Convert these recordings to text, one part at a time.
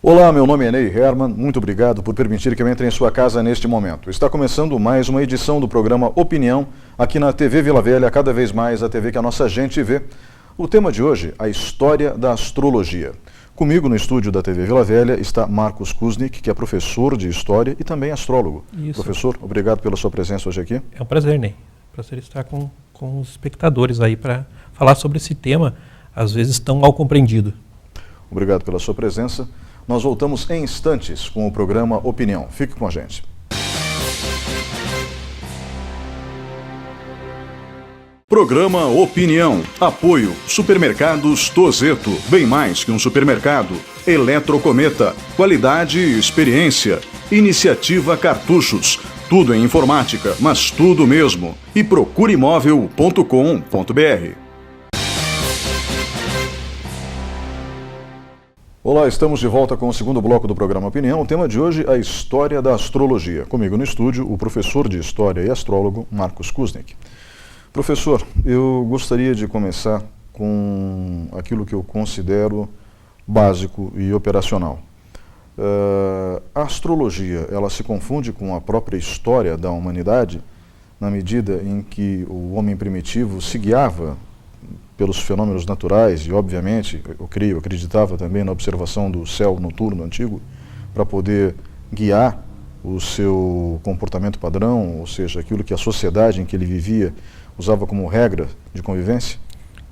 Olá, meu nome é Ney Herman, muito obrigado por permitir que eu entre em sua casa neste momento. Está começando mais uma edição do programa Opinião, aqui na TV Vila Velha, cada vez mais a TV que a nossa gente vê. O tema de hoje, a história da astrologia. Comigo no estúdio da TV Vila Velha está Marcos Kuznick, que é professor de História e também astrólogo. Isso. Professor, obrigado pela sua presença hoje aqui. É um prazer, Ney. Prazer estar com os espectadores aí para falar sobre esse tema, às vezes tão mal compreendido. Obrigado pela sua presença. Nós voltamos em instantes com o programa Opinião. Fique com a gente. Programa Opinião. Apoio Supermercados Tozeto. Bem mais que um supermercado. Eletrocometa. Qualidade e experiência. Iniciativa Cartuchos. Tudo em informática, mas tudo mesmo. E procureimóvel.com.br. Olá, estamos de volta com o segundo bloco do programa Opinião. O tema de hoje, a história da astrologia. Comigo no estúdio, o professor de História e astrólogo, Marcos Kuznick. Professor, eu gostaria de começar com aquilo que eu considero básico e operacional. A astrologia, ela se confunde com a própria história da humanidade, na medida em que o homem primitivo se guiava pelos fenômenos naturais e, obviamente, eu acreditava também na observação do céu noturno antigo para poder guiar o seu comportamento padrão, ou seja, aquilo que a sociedade em que ele vivia usava como regra de convivência?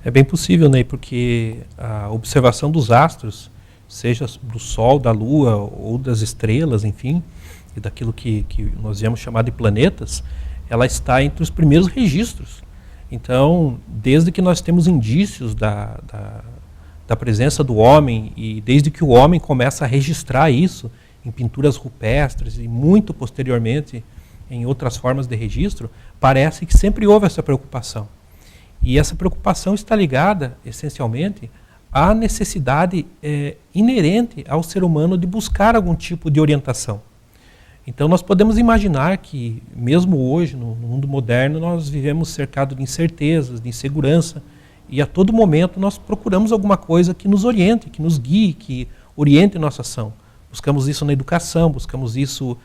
É bem possível, Ney, porque a observação dos astros, seja do Sol, da Lua ou das estrelas, enfim, e daquilo que nós viemos chamar de planetas, ela está entre os primeiros registros. Então, desde que nós temos indícios da presença do homem e desde que o homem começa a registrar isso em pinturas rupestres e muito posteriormente em outras formas de registro, parece que sempre houve essa preocupação. E essa preocupação está ligada, essencialmente, à necessidade inerente ao ser humano de buscar algum tipo de orientação. Então nós podemos imaginar que, mesmo hoje, no mundo moderno, nós vivemos cercados de incertezas, de insegurança, e a todo momento nós procuramos alguma coisa que nos oriente, que nos guie, que oriente nossa ação. Buscamos isso na educação, buscamos isso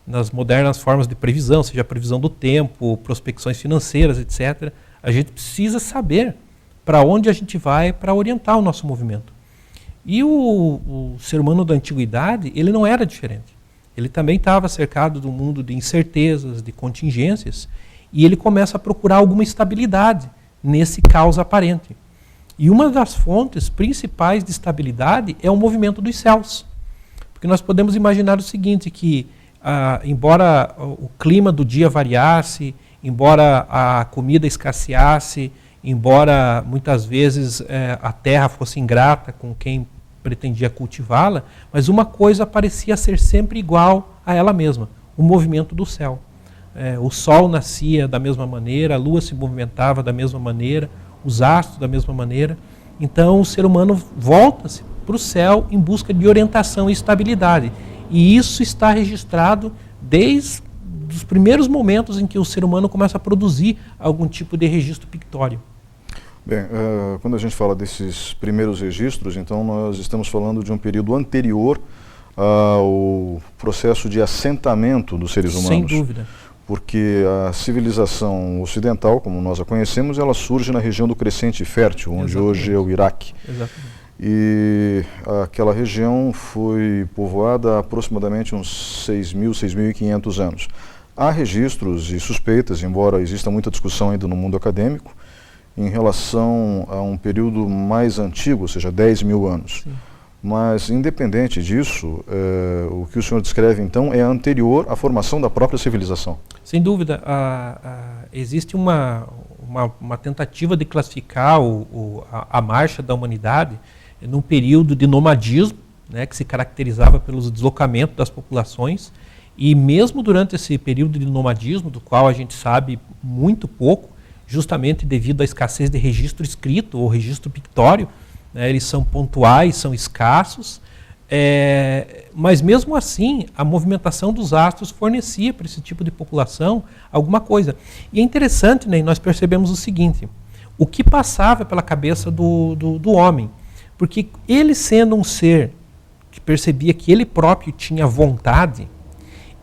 nas modernas formas de previsão, seja a previsão do tempo, prospecções financeiras, etc. A gente precisa saber para onde a gente vai para orientar o nosso movimento. E o ser humano da antiguidade, ele não era diferente. Ele também estava cercado de um mundo de incertezas, de contingências, e ele começa a procurar alguma estabilidade nesse caos aparente. E uma das fontes principais de estabilidade é o movimento dos céus. Porque nós podemos imaginar o seguinte, que embora o clima do dia variasse, embora a comida escasseasse, embora muitas vezes a terra fosse ingrata com quem pretendia cultivá-la, mas uma coisa parecia ser sempre igual a ela mesma, o movimento do céu. O sol nascia da mesma maneira, a lua se movimentava da mesma maneira, os astros da mesma maneira. Então o ser humano volta-se para o céu em busca de orientação e estabilidade. E isso está registrado desde os primeiros momentos em que o ser humano começa a produzir algum tipo de registro pictório. Bem, quando a gente fala desses primeiros registros, então nós estamos falando de um período anterior ao processo de assentamento dos seres humanos. Sem dúvida. Porque a civilização ocidental, como nós a conhecemos, ela surge na região do Crescente Fértil, onde Exatamente. Hoje é o Iraque. Exatamente. E aquela região foi povoada há aproximadamente uns 6.000, 6.500 anos. Há registros e suspeitas, embora exista muita discussão ainda no mundo acadêmico, em relação a um período mais antigo, ou seja, 10.000 anos. Sim. Mas, independente disso, o que o senhor descreve, então, é anterior à formação da própria civilização. Sem dúvida. Existe uma tentativa de classificar a marcha da humanidade num período de nomadismo, né, que se caracterizava pelos deslocamentos das populações, e mesmo durante esse período de nomadismo, do qual a gente sabe muito pouco, justamente devido à escassez de registro escrito ou registro pictório, né, eles são pontuais, são escassos, mas mesmo assim a movimentação dos astros fornecia para esse tipo de população alguma coisa. E é interessante, né, nós percebemos o seguinte, o que passava pela cabeça do homem, porque ele sendo um ser que percebia que ele próprio tinha vontade,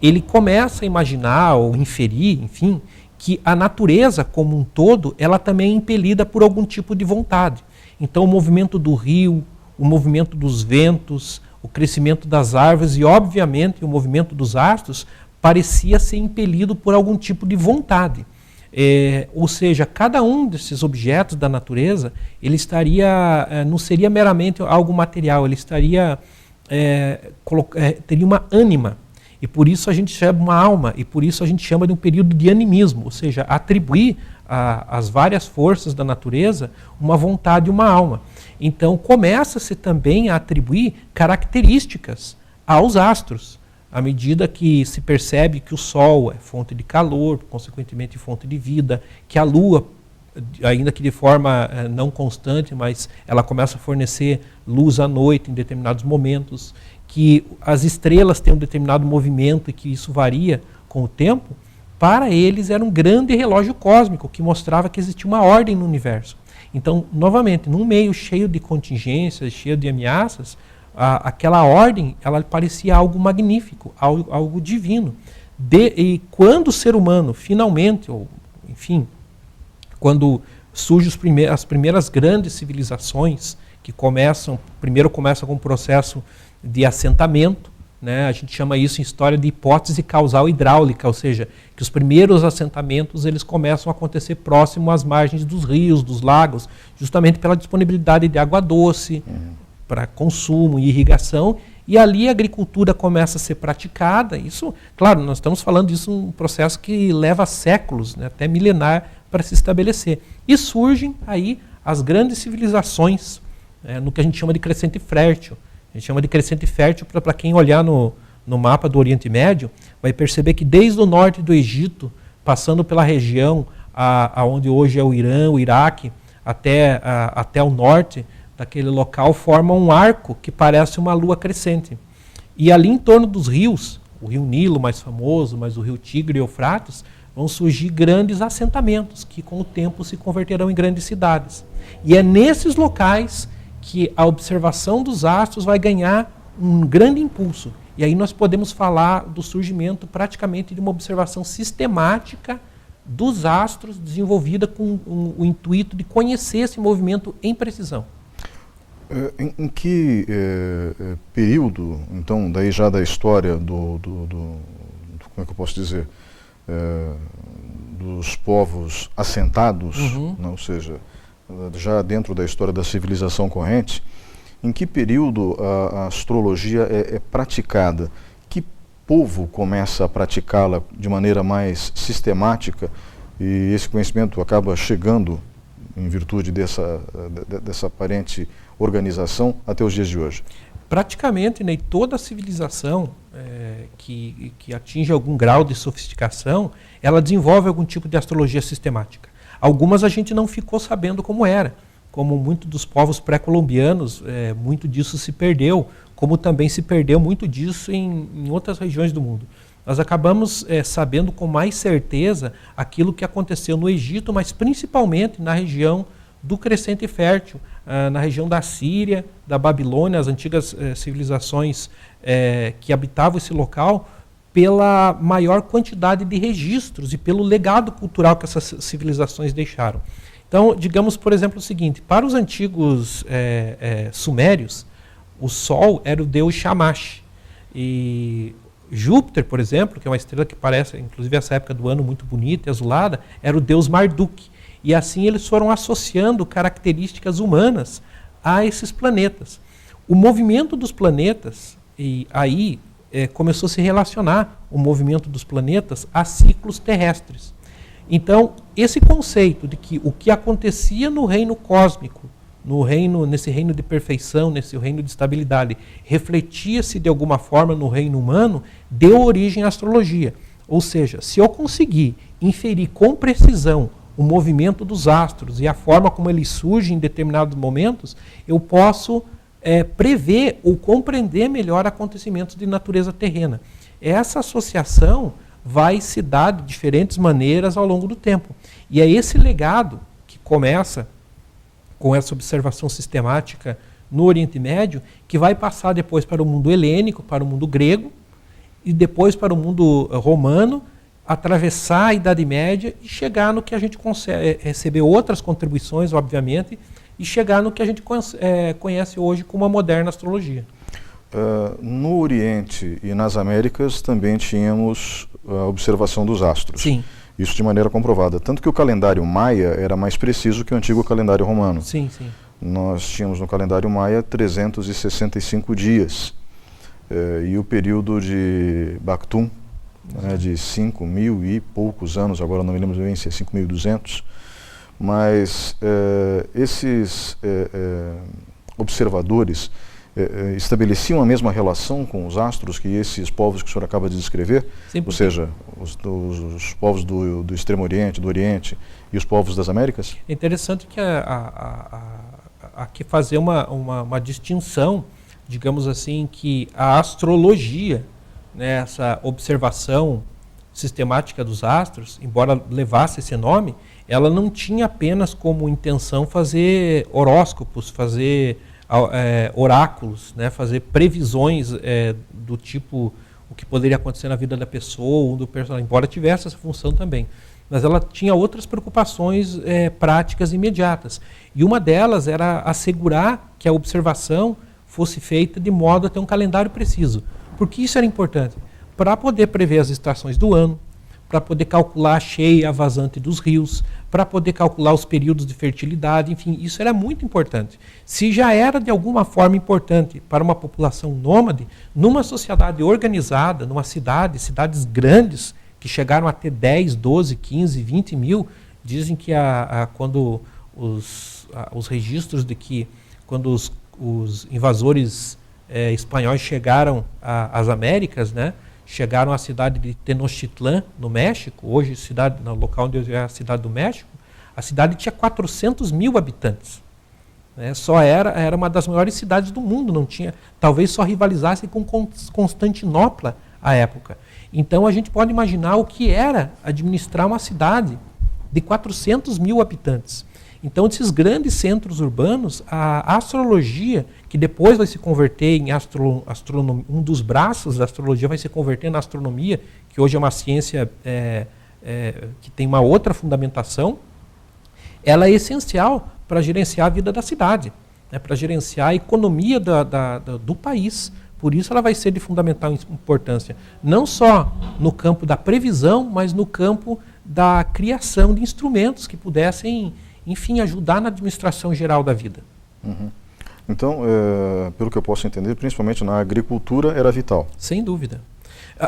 ele começa a imaginar ou inferir, enfim, que a natureza como um todo, ela também é impelida por algum tipo de vontade. Então o movimento do rio, o movimento dos ventos, o crescimento das árvores e, obviamente, o movimento dos astros parecia ser impelido por algum tipo de vontade. Ou seja, cada um desses objetos da natureza, ele estaria, não seria meramente algo material, ele estaria, teria uma ânima. E por isso a gente chama uma alma, e por isso a gente chama de um período de animismo, ou seja, atribuir às várias forças da natureza uma vontade e uma alma. Então começa-se também a atribuir características aos astros, à medida que se percebe que o Sol é fonte de calor, consequentemente fonte de vida, que a Lua, ainda que de forma não constante, mas ela começa a fornecer luz à noite em determinados momentos, que as estrelas têm um determinado movimento e que isso varia com o tempo. Para eles era um grande relógio cósmico que mostrava que existia uma ordem no universo. Então, novamente, num meio cheio de contingências, cheio de ameaças, aquela ordem, ela parecia algo magnífico, algo divino. E quando o ser humano, finalmente, ou enfim, quando surgem as primeiras grandes civilizações, que primeiro começa com um processo de assentamento, né? A gente chama isso em história de hipótese causal hidráulica, ou seja, que os primeiros assentamentos eles começam a acontecer próximo às margens dos rios, dos lagos, justamente pela disponibilidade de água doce, para consumo e irrigação, e ali a agricultura começa a ser praticada. Isso, claro, nós estamos falando disso um processo que leva séculos, né, até milenar, para se estabelecer. E surgem aí as grandes civilizações, no que a gente chama de crescente fértil. A gente chama de crescente fértil para quem olhar no mapa do Oriente Médio, vai perceber que desde o norte do Egito, passando pela região onde hoje é o Irã, o Iraque, até o norte daquele local, forma um arco que parece uma lua crescente. E ali em torno dos rios, o rio Nilo mais famoso, mas o rio Tigre e Eufrates, vão surgir grandes assentamentos que com o tempo se converterão em grandes cidades. E é nesses locais que a observação dos astros vai ganhar um grande impulso. E aí nós podemos falar do surgimento praticamente de uma observação sistemática dos astros, desenvolvida com o intuito de conhecer esse movimento em precisão. Em que período, então, daí já da história como é que eu posso dizer, dos povos assentados, né, ou seja, já dentro da história da civilização corrente, em que período a astrologia é praticada? Que povo começa a praticá-la de maneira mais sistemática e esse conhecimento acaba chegando, em virtude dessa aparente organização, até os dias de hoje? Praticamente, né, toda a civilização que atinge algum grau de sofisticação, ela desenvolve algum tipo de astrologia sistemática. Algumas a gente não ficou sabendo como era, como muitos dos povos pré-colombianos, muito disso se perdeu, como também se perdeu muito disso em outras regiões do mundo. Nós acabamos sabendo com mais certeza aquilo que aconteceu no Egito, mas principalmente na região do Crescente Fértil, na região da Síria, da Babilônia, as antigas civilizações que habitavam esse local, pela maior quantidade de registros e pelo legado cultural que essas civilizações deixaram. Então, digamos, por exemplo, o seguinte: para os antigos sumérios, o Sol era o deus Shamash. E Júpiter, por exemplo, que é uma estrela que parece, inclusive essa época do ano, muito bonita e azulada, era o deus Marduk. E assim eles foram associando características humanas a esses planetas. O movimento dos planetas, e aí começou a se relacionar o movimento dos planetas a ciclos terrestres. Então, esse conceito de que o que acontecia no reino cósmico, nesse reino de perfeição, nesse reino de estabilidade, refletia-se de alguma forma no reino humano, deu origem à astrologia. Ou seja, se eu conseguir inferir com precisão o movimento dos astros e a forma como eles surgem em determinados momentos, eu posso prever ou compreender melhor acontecimentos de natureza terrena. Essa associação vai se dar de diferentes maneiras ao longo do tempo. E é esse legado que começa com essa observação sistemática no Oriente Médio, que vai passar depois para o mundo helênico, para o mundo grego, e depois para o mundo romano, atravessar a Idade Média e chegar no que a gente consegue, receber outras contribuições, obviamente, e chegar no que a gente conhece hoje como a moderna astrologia. No Oriente e nas Américas também tínhamos a observação dos astros. Sim. Isso de maneira comprovada. Tanto que o calendário maia era mais preciso que o antigo calendário romano. Sim, sim. Nós tínhamos no calendário maia 365 dias. E o período de Bactum, de 5.000 e poucos anos, agora não me lembro bem se é 5.200, mas esses observadores estabeleciam a mesma relação com os astros que esses povos que o senhor acaba de descrever? Sim, ou seja, os povos do Extremo Oriente, do Oriente e os povos das Américas? É interessante que aqui fazer uma distinção, digamos assim, que a astrologia, né, essa observação sistemática dos astros, embora levasse esse nome, ela não tinha apenas como intenção fazer horóscopos, fazer oráculos, né, fazer previsões do tipo o que poderia acontecer na vida da pessoa ou do personagem, embora tivesse essa função também. Mas ela tinha outras preocupações práticas imediatas. E uma delas era assegurar que a observação fosse feita de modo a ter um calendário preciso. Por que isso era importante? Para poder prever as estações do ano, para poder calcular a cheia e a vazante dos rios, para poder calcular os períodos de fertilidade, enfim, isso era muito importante. Se já era de alguma forma importante para uma população nômade, numa sociedade organizada, numa cidades grandes, que chegaram a ter 10, 12, 15, 20 mil, dizem que quando os registros de que quando os invasores espanhóis chegaram às Américas, né, chegaram à cidade de Tenochtitlán, no México, hoje no local onde é a cidade do México, a cidade tinha 400 mil habitantes. Né, só era uma das maiores cidades do mundo, não tinha, talvez só rivalizasse com Constantinopla à época. Então a gente pode imaginar o que era administrar uma cidade de 400 mil habitantes. Então, desses grandes centros urbanos, a astrologia, que depois vai se converter em astronomia, um dos braços da astrologia vai se converter na astronomia, que hoje é uma ciência que tem uma outra fundamentação, ela é essencial para gerenciar a vida da cidade, né, para gerenciar a economia do país. Por isso ela vai ser de fundamental importância, não só no campo da previsão, mas no campo da criação de instrumentos que pudessem, enfim, ajudar na administração geral da vida. Uhum. Então, pelo que eu posso entender, principalmente na agricultura era vital. Sem dúvida.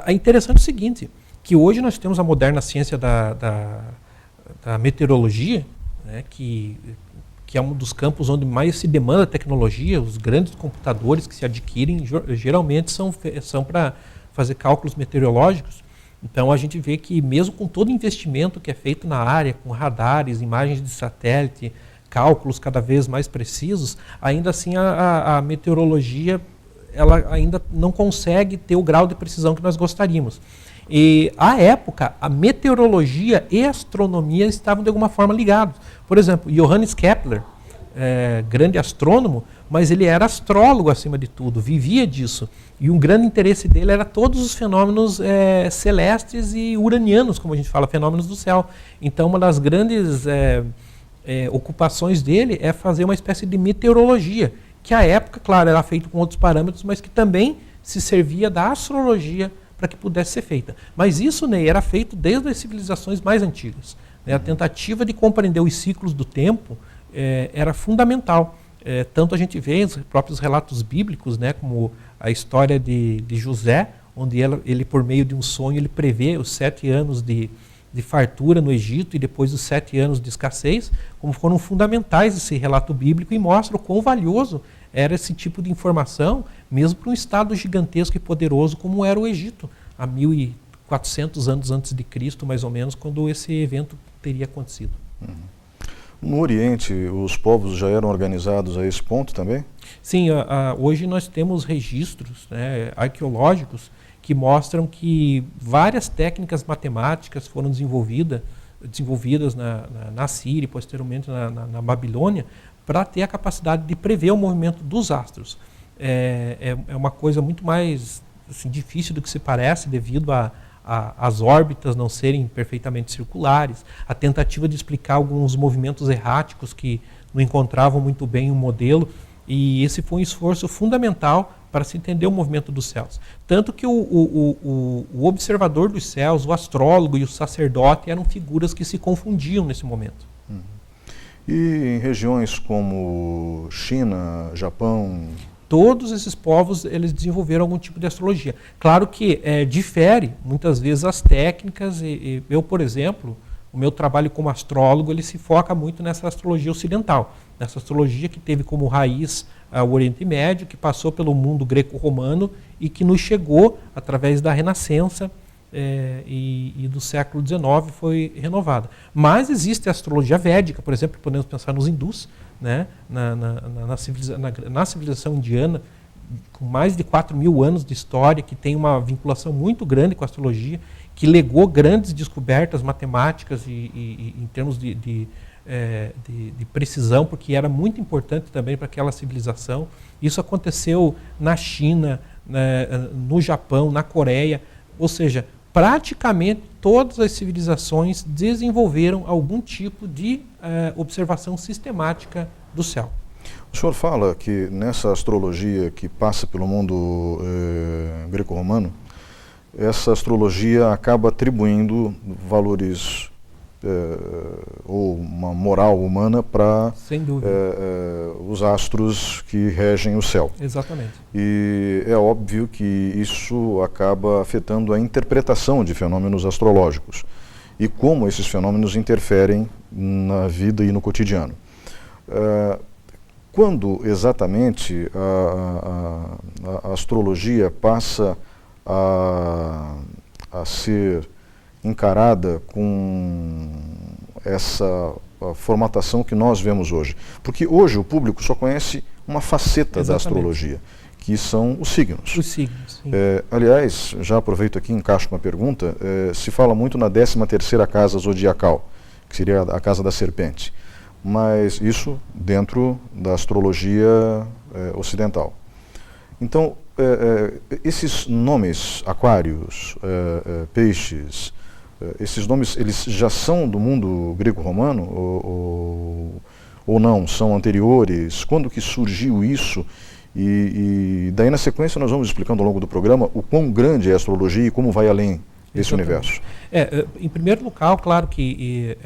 É interessante o seguinte, que hoje nós temos a moderna ciência da meteorologia, né, que é um dos campos onde mais se demanda tecnologia. Os grandes computadores que se adquirem geralmente são para fazer cálculos meteorológicos. Então a gente vê que mesmo com todo o investimento que é feito na área, com radares, imagens de satélite, cálculos cada vez mais precisos, ainda assim a meteorologia ela ainda não consegue ter o grau de precisão que nós gostaríamos. E, à época, a meteorologia e a astronomia estavam de alguma forma ligados. Por exemplo, Johannes Kepler, grande astrônomo, mas ele era astrólogo acima de tudo, vivia disso. E um grande interesse dele era todos os fenômenos celestes e uranianos, como a gente fala, fenômenos do céu. Então, uma das grandes ocupações dele é fazer uma espécie de meteorologia, que à época, claro, era feito com outros parâmetros, mas que também se servia da astrologia para que pudesse ser feita. Mas isso, Ney, era feito desde as civilizações mais antigas. Né? A tentativa de compreender os ciclos do tempo era fundamental. Tanto a gente vê os próprios relatos bíblicos, né, como a história de José, onde ele, por meio de um sonho, ele prevê os 7 anos de fartura no Egito e depois os 7 anos de escassez, como foram fundamentais esse relato bíblico e mostra o quão valioso era esse tipo de informação, mesmo para um estado gigantesco e poderoso como era o Egito, há 1.400 anos antes de Cristo, mais ou menos, quando esse evento teria acontecido. Uhum. No Oriente, os povos já eram organizados a esse ponto também? Sim, hoje nós temos registros, né, arqueológicos que mostram que várias técnicas matemáticas foram desenvolvidas na Síria e posteriormente na Babilônia para ter a capacidade de prever o movimento dos astros. É uma coisa muito mais assim, difícil do que se parece, devido às órbitas não serem perfeitamente circulares, a tentativa de explicar alguns movimentos erráticos que não encontravam muito bem o modelo, e esse foi um esforço fundamental para se entender o movimento dos céus. Tanto que o observador dos céus, o astrólogo e o sacerdote eram figuras que se confundiam nesse momento. E em regiões como China, Japão... Todos esses povos eles desenvolveram algum tipo de astrologia. Claro que difere muitas vezes as técnicas. E eu, por exemplo, o meu trabalho como astrólogo ele se foca muito nessa astrologia ocidental, nessa astrologia que teve como raiz o Oriente Médio, que passou pelo mundo greco-romano e que nos chegou através da Renascença e do século XIX foi renovada. Mas existe a astrologia védica, por exemplo, podemos pensar nos hindus, né? Na civilização indiana, com mais de 4.000 anos de história, que tem uma vinculação muito grande com a astrologia, que legou grandes descobertas matemáticas e em termos de precisão, porque era muito importante também para aquela civilização. Isso aconteceu na China, no Japão, na Coreia, ou seja, praticamente todas as civilizações desenvolveram algum tipo de observação sistemática do céu. O senhor fala que nessa astrologia que passa pelo mundo greco-romano, essa astrologia acaba atribuindo valores ou uma moral humana para os astros que regem o céu. Exatamente. E é óbvio que isso acaba afetando a interpretação de fenômenos astrológicos e como esses fenômenos interferem na vida e no cotidiano. Quando exatamente a astrologia passa a ser encarada com essa formatação que nós vemos hoje? Porque hoje o público só conhece uma faceta da astrologia, que são os signos. Os signos, sim. Aliás, já aproveito aqui e encaixo uma pergunta, se fala muito na 13ª casa zodiacal, que seria a casa da serpente, mas isso dentro da astrologia ocidental. Então, esses nomes, aquários, peixes, esses nomes, eles já são do mundo grego-romano ou não? São anteriores? Quando que surgiu isso? E daí na sequência nós vamos explicando ao longo do programa o quão grande é a astrologia e como vai além desse universo. Em primeiro lugar, claro que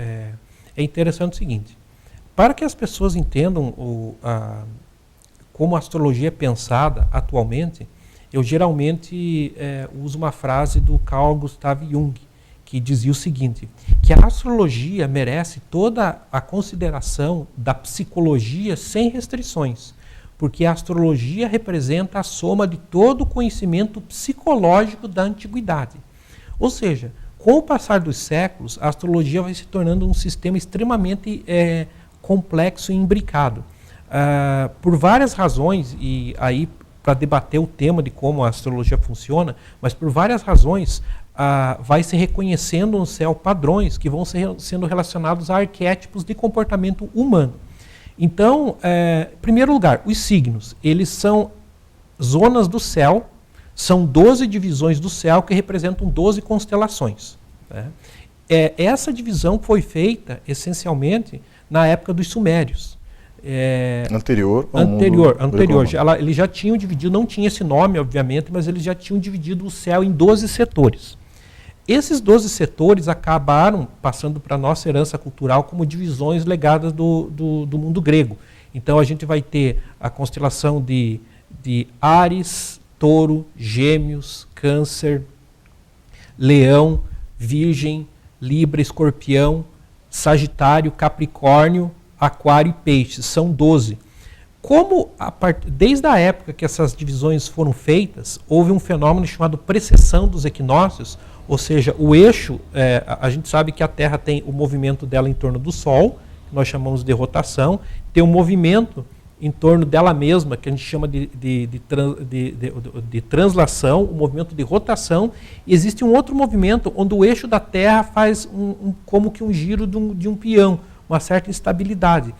é interessante o seguinte, para que as pessoas entendam como a astrologia é pensada atualmente, eu geralmente uso uma frase do Carl Gustav Jung, que dizia o seguinte, que a astrologia merece toda a consideração da psicologia sem restrições, porque a astrologia representa a soma de todo o conhecimento psicológico da antiguidade. Ou seja, com o passar dos séculos, a astrologia vai se tornando um sistema extremamente complexo e imbricado. Por várias razões, e aí para debater o tema de como a astrologia funciona, mas por várias razões, vai se reconhecendo no céu padrões que vão sendo relacionados a arquétipos de comportamento humano. Então, em primeiro lugar, os signos, eles são zonas do céu, são 12 divisões do céu que representam 12 constelações. Né? Essa divisão foi feita, essencialmente, na época dos sumérios. Anterior. Eles já tinham dividido, não tinha esse nome, obviamente, mas eles já tinham dividido o céu em 12 setores. Esses 12 setores acabaram passando para a nossa herança cultural como divisões legadas do mundo grego. Então a gente vai ter a constelação de Áries, Touro, Gêmeos, Câncer, Leão, Virgem, Libra, Escorpião, Sagitário, Capricórnio, Aquário e Peixes. São 12. Desde a época que essas divisões foram feitas, houve um fenômeno chamado precessão dos equinócios, ou seja, o eixo, a gente sabe que a Terra tem o movimento dela em torno do Sol, que nós chamamos de rotação, tem um movimento em torno dela mesma, que a gente chama de translação, o movimento de rotação, e existe um outro movimento onde o eixo da Terra faz como que um giro de um peão, uma certa instabilidade.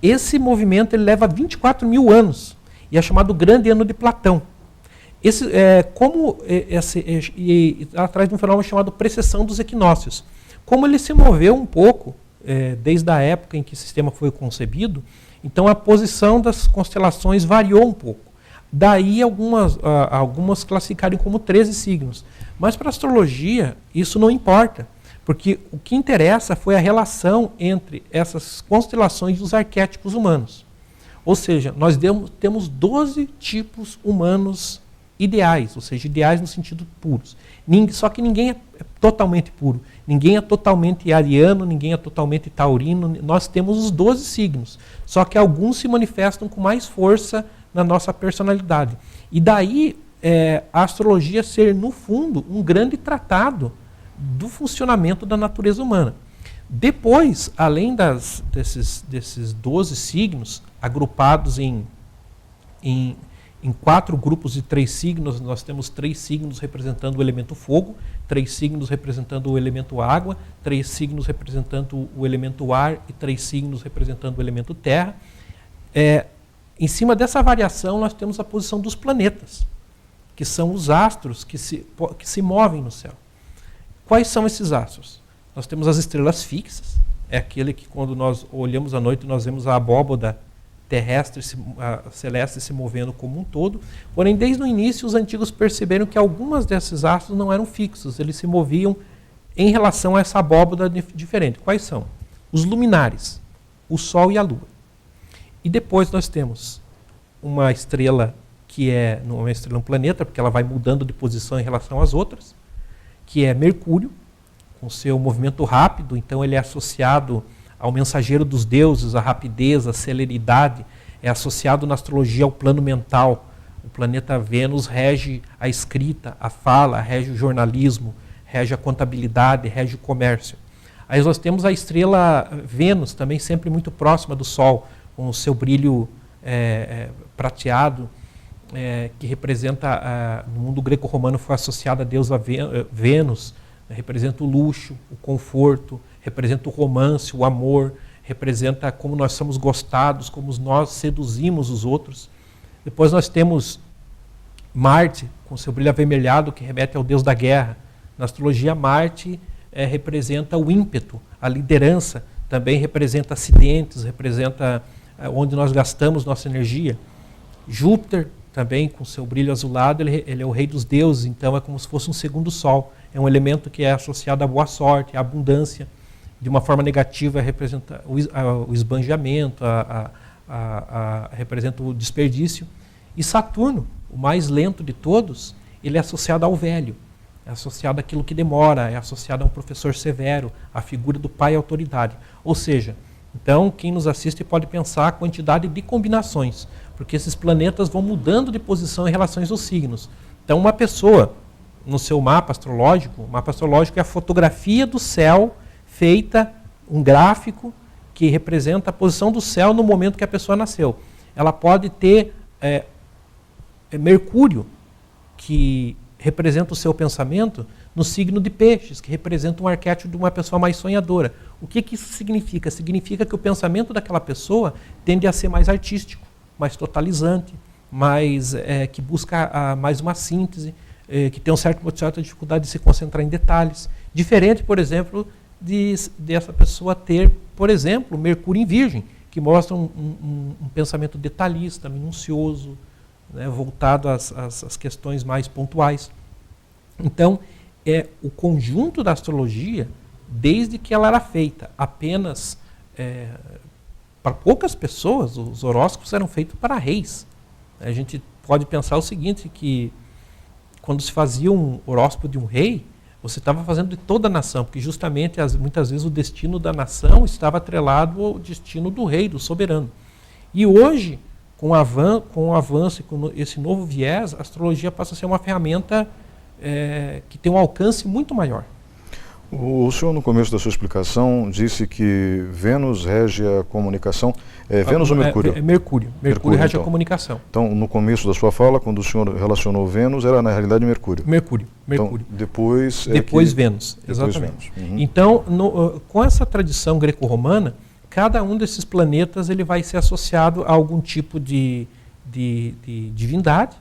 Esse movimento ele leva 24 mil anos e é chamado Grande Ano de Platão. Atrás de um fenômeno chamado precessão dos equinócios. Como ele se moveu um pouco, desde a época em que o sistema foi concebido, então a posição das constelações variou um pouco. Daí algumas classificarem como 13 signos. Mas para a astrologia isso não importa, porque o que interessa foi a relação entre essas constelações e os arquétipos humanos. Ou seja, nós temos 12 tipos humanos ideais, ou seja, ideais no sentido puros. Só que ninguém é totalmente puro. Ninguém é totalmente ariano, ninguém é totalmente taurino. Nós temos os 12 signos. Só que alguns se manifestam com mais força na nossa personalidade. E daí a astrologia ser, no fundo, um grande tratado do funcionamento da natureza humana. Depois, além desses 12 signos, agrupados em 4 grupos de 3 signos, nós temos 3 signos representando o elemento fogo, 3 signos representando o elemento água, 3 signos representando o elemento ar e 3 signos representando o elemento terra. Em cima dessa variação, nós temos a posição dos planetas, que são os astros que se movem no céu. Quais são esses astros? Nós temos as estrelas fixas, é aquele que quando nós olhamos à noite, nós vemos a abóboda terrestre, celeste se movendo como um todo. Porém, desde o início, os antigos perceberam que algumas desses astros não eram fixos, eles se moviam em relação a essa abóboda diferente. Quais são? Os luminares, o Sol e a Lua. E depois nós temos uma estrela que não é uma estrela, um planeta, porque ela vai mudando de posição em relação às outras, que é Mercúrio, com seu movimento rápido, então ele é associado ao mensageiro dos deuses, à rapidez, à celeridade, é associado na astrologia ao plano mental. O planeta Vênus rege a escrita, a fala, rege o jornalismo, rege a contabilidade, rege o comércio. Aí nós temos a estrela Vênus, também sempre muito próxima do Sol, com o seu brilho prateado, que representa, no mundo greco-romano foi associada a deusa Vênus, representa o luxo, o conforto, representa o romance, o amor, representa como nós somos gostados, como nós seduzimos os outros. Depois nós temos Marte, com seu brilho avermelhado, que remete ao deus da guerra. Na astrologia, Marte representa o ímpeto, a liderança, também representa acidentes, representa onde nós gastamos nossa energia. Júpiter, também com seu brilho azulado, ele é o rei dos deuses, então é como se fosse um segundo sol. É um elemento que é associado à boa sorte, à abundância. De uma forma negativa, representa o esbanjamento, representa o desperdício. E Saturno, o mais lento de todos, ele é associado ao velho, é associado àquilo que demora, é associado a um professor severo, à figura do pai e autoridade. Ou seja, então, quem nos assiste pode pensar a quantidade de combinações, porque esses planetas vão mudando de posição em relação aos signos. Então, uma pessoa, no seu mapa astrológico, o mapa astrológico é a fotografia do céu feita, um gráfico que representa a posição do céu no momento que a pessoa nasceu. Ela pode ter Mercúrio, que representa o seu pensamento, no signo de Peixes, que representa um arquétipo de uma pessoa mais sonhadora. O que isso significa? Significa que o pensamento daquela pessoa tende a ser mais artístico, mais totalizante, que busca mais uma síntese, que tem uma certa dificuldade de se concentrar em detalhes. Diferente, por exemplo, dessa pessoa ter, por exemplo, Mercúrio em Virgem, que mostra um pensamento detalhista, minucioso, né, voltado às questões mais pontuais. Então, o conjunto da astrologia, desde que ela era feita apenas para poucas pessoas, os horóscopos eram feitos para reis. A gente pode pensar o seguinte, que quando se fazia um horóscopo de um rei, você estava fazendo de toda a nação, porque justamente, muitas vezes, o destino da nação estava atrelado ao destino do rei, do soberano. E hoje, com o avanço e com esse novo viés, a astrologia passa a ser uma ferramenta que tem um alcance muito maior. O senhor, no começo da sua explicação, disse que Vênus rege a comunicação. Vênus ou Mercúrio? Mercúrio. Mercúrio rege então a comunicação. Então, no começo da sua fala, quando o senhor relacionou Vênus, era na realidade Mercúrio. Mercúrio. Então, depois Vênus, exatamente. Vênus. Uhum. Então, com essa tradição greco-romana, cada um desses planetas ele vai ser associado a algum tipo de divindade,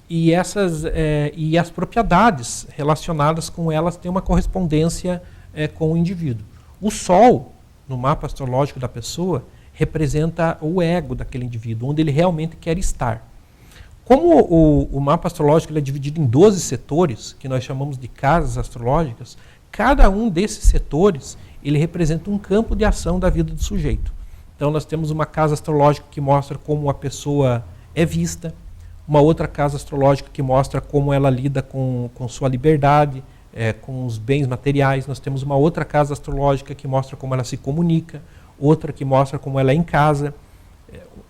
e as propriedades relacionadas com elas têm uma correspondência com o indivíduo. O Sol, no mapa astrológico da pessoa, representa o ego daquele indivíduo, onde ele realmente quer estar. Como o mapa astrológico ele é dividido em 12 setores, que nós chamamos de casas astrológicas, cada um desses setores ele representa um campo de ação da vida do sujeito. Então nós temos uma casa astrológica que mostra como a pessoa é vista, uma outra casa astrológica que mostra como ela lida com sua liberdade, com os bens materiais. Nós temos uma outra casa astrológica que mostra como ela se comunica, outra que mostra como ela é em casa,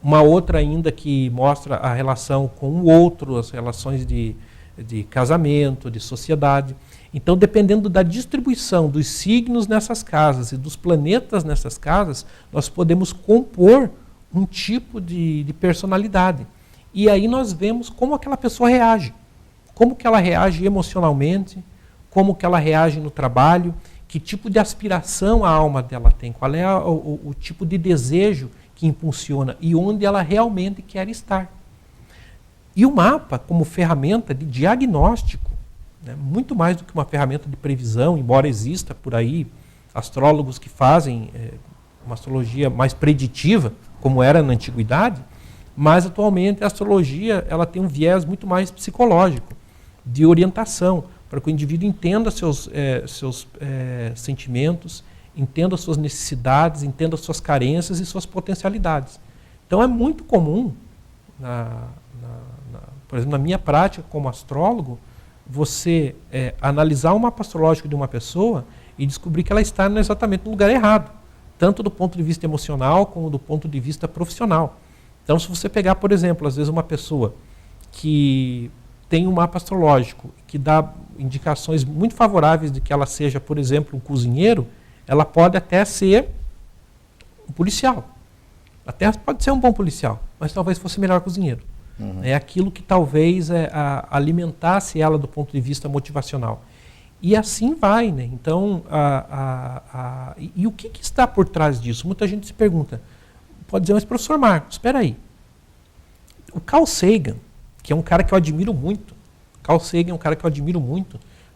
uma outra ainda que mostra a relação com o outro, as relações de casamento, de sociedade. Então, dependendo da distribuição dos signos nessas casas e dos planetas nessas casas, nós podemos compor um tipo de personalidade. E aí nós vemos como aquela pessoa reage, como que ela reage emocionalmente, como que ela reage no trabalho, que tipo de aspiração a alma dela tem, qual é o tipo de desejo que impulsiona e onde ela realmente quer estar. E o mapa, como ferramenta de diagnóstico, né, muito mais do que uma ferramenta de previsão, embora exista por aí astrólogos que fazem uma astrologia mais preditiva, como era na antiguidade, mas atualmente a astrologia ela tem um viés muito mais psicológico, de orientação, para que o indivíduo entenda seus sentimentos, entenda suas necessidades, entenda suas carências e suas potencialidades. Então é muito comum, por exemplo, na minha prática como astrólogo, você analisar o mapa astrológico de uma pessoa e descobrir que ela está exatamente no lugar errado, tanto do ponto de vista emocional como do ponto de vista profissional. Então, se você pegar, por exemplo, às vezes uma pessoa que tem um mapa astrológico que dá indicações muito favoráveis de que ela seja, por exemplo, um cozinheiro, ela pode até ser um policial. Até pode ser um bom policial, mas talvez fosse melhor cozinheiro. Uhum. É aquilo que talvez alimentasse ela do ponto de vista motivacional. E assim vai, né? Então, e o que está por trás disso? Muita gente se pergunta, pode dizer, mas professor Marcos, espera aí. O Carl Sagan, que é um cara que eu admiro muito,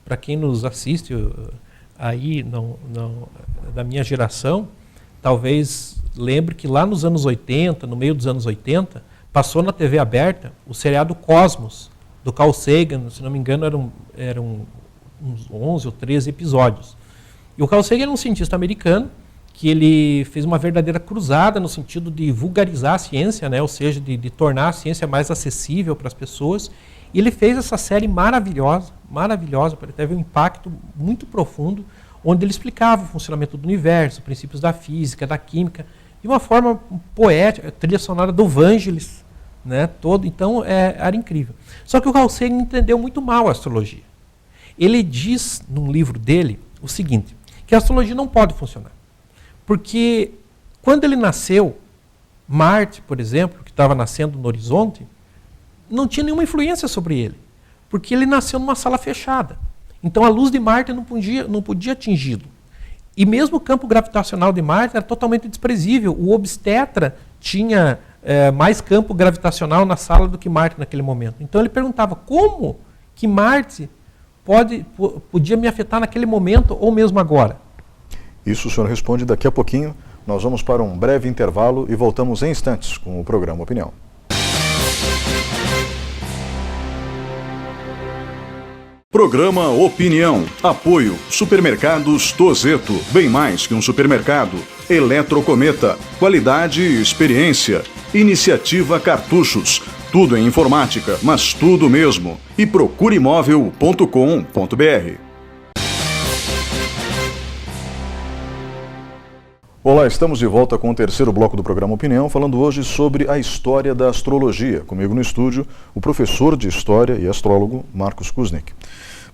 para quem nos assiste aí da minha geração, talvez lembre que lá nos anos 80, no meio dos anos 80, passou na TV aberta o seriado Cosmos, do Carl Sagan, se não me engano eram uns 11 ou 13 episódios. E o Carl Sagan era um cientista americano que ele fez uma verdadeira cruzada no sentido de vulgarizar a ciência, né? Ou seja, de tornar a ciência mais acessível para as pessoas. E ele fez essa série maravilhosa, teve um impacto muito profundo, onde ele explicava o funcionamento do universo, princípios da física, da química, de uma forma poética, trilha sonora do Vangelis, né? Então era incrível. Só que o Carl Sagan entendeu muito mal a astrologia. Ele diz num livro dele o seguinte, que a astrologia não pode funcionar. Porque quando ele nasceu, Marte, por exemplo, que estava nascendo no horizonte, não tinha nenhuma influência sobre ele, porque ele nasceu numa sala fechada. Então a luz de Marte não podia atingi-lo. E mesmo o campo gravitacional de Marte era totalmente desprezível. O obstetra tinha mais campo gravitacional na sala do que Marte naquele momento. Então ele perguntava como que Marte podia me afetar naquele momento ou mesmo agora. Isso o senhor responde daqui a pouquinho. Nós vamos para um breve intervalo e voltamos em instantes com o programa Opinião. Programa Opinião. Apoio Supermercados Tozeto. Bem mais que um supermercado. Eletrocometa. Qualidade e experiência. Iniciativa Cartuchos. Tudo em informática, mas tudo mesmo. E procureimóvel.com.br. Olá, estamos de volta com o terceiro bloco do programa Opinião, falando hoje sobre a história da astrologia. Comigo no estúdio, o professor de História e astrólogo Marcos Kuznick.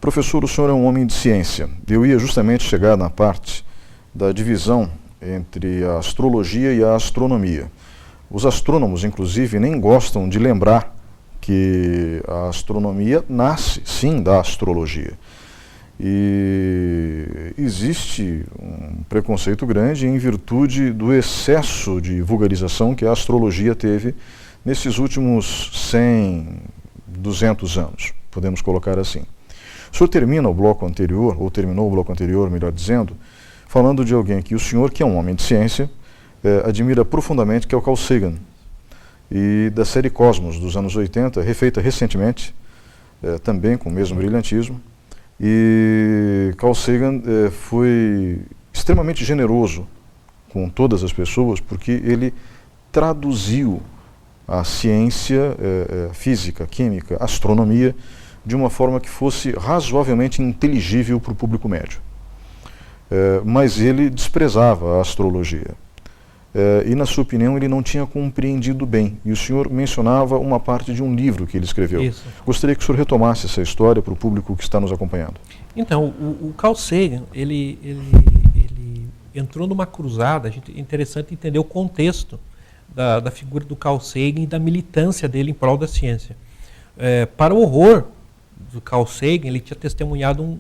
Professor, o senhor é um homem de ciência. Eu ia justamente chegar na parte da divisão entre a astrologia e a astronomia. Os astrônomos, inclusive, nem gostam de lembrar que a astronomia nasce, sim, da astrologia. E existe um preconceito grande em virtude do excesso de vulgarização que a astrologia teve nesses últimos 100, 200 anos, podemos colocar assim. O senhor termina o bloco anterior, ou terminou o bloco anterior, melhor dizendo, falando de alguém que o senhor, que é um homem de ciência, admira profundamente, que é o Carl Sagan, e da série Cosmos, dos anos 80, refeita recentemente, também com o mesmo brilhantismo, e Carl Sagan foi extremamente generoso com todas as pessoas, porque ele traduziu a ciência física, química, astronomia, de uma forma que fosse razoavelmente inteligível para o público médio. Mas ele desprezava a astrologia. E, na sua opinião, ele não tinha compreendido bem. E o senhor mencionava uma parte de um livro que ele escreveu. Isso. Gostaria que o senhor retomasse essa história para o público que está nos acompanhando. Então, o Carl Sagan, ele entrou numa cruzada. É interessante entender o contexto da figura do Carl Sagan e da militância dele em prol da ciência. Para o horror do Carl Sagan, ele tinha testemunhado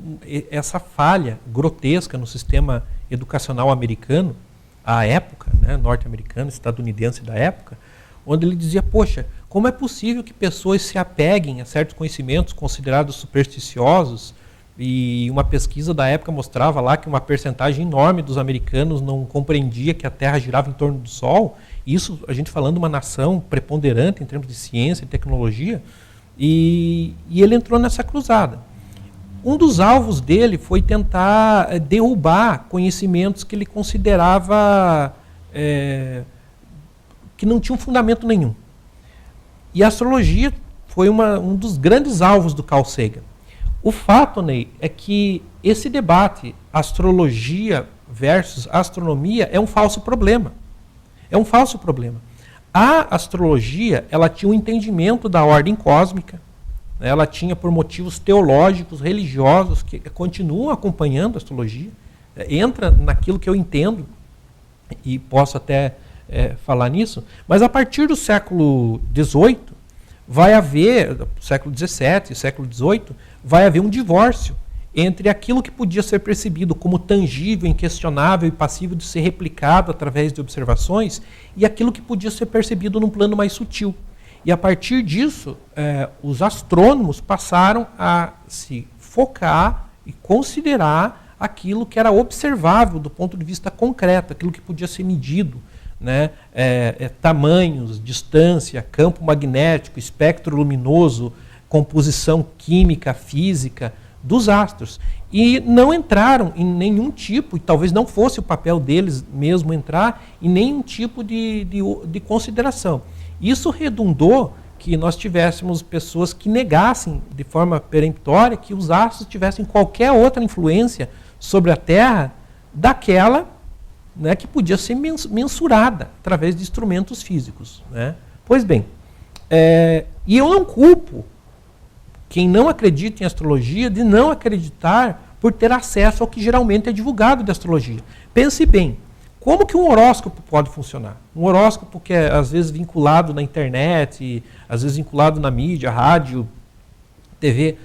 essa falha grotesca no sistema educacional americano, à época, né, norte-americano, estadunidense da época, onde ele dizia, poxa, como é possível que pessoas se apeguem a certos conhecimentos considerados supersticiosos, e uma pesquisa da época mostrava lá que uma percentagem enorme dos americanos não compreendia que a Terra girava em torno do Sol, isso a gente falando de uma nação preponderante em termos de ciência e tecnologia, e ele entrou nessa cruzada. Um dos alvos dele foi tentar derrubar conhecimentos que ele considerava que não tinham fundamento nenhum. E a astrologia foi um dos grandes alvos do Carl Sagan. O fato, Ney, é que esse debate, astrologia versus astronomia, é um falso problema. É um falso problema. A astrologia, ela tinha um entendimento da ordem cósmica, ela tinha por motivos teológicos, religiosos, que continuam acompanhando a astrologia, entra naquilo que eu entendo, e posso até falar nisso, mas a partir do século XVIII, vai haver, século XVII, século XVIII, vai haver um divórcio entre aquilo que podia ser percebido como tangível, inquestionável e passível de ser replicado através de observações, e aquilo que podia ser percebido num plano mais sutil. E a partir disso, os astrônomos passaram a se focar e considerar aquilo que era observável do ponto de vista concreto, aquilo que podia ser medido, né? Tamanhos, distância, campo magnético, espectro luminoso, composição química, física dos astros. E não entraram em nenhum tipo, e talvez não fosse o papel deles mesmo entrar em nenhum tipo de consideração. Isso redundou que nós tivéssemos pessoas que negassem de forma peremptória que os astros tivessem qualquer outra influência sobre a Terra daquela, né, que podia ser mensurada através de instrumentos físicos, né? Pois bem, e eu não culpo quem não acredita em astrologia de não acreditar por ter acesso ao que geralmente é divulgado de astrologia. Pense bem, como que um horóscopo pode funcionar? Um horóscopo que é às vezes vinculado na internet, às vezes vinculado na mídia, rádio, TV.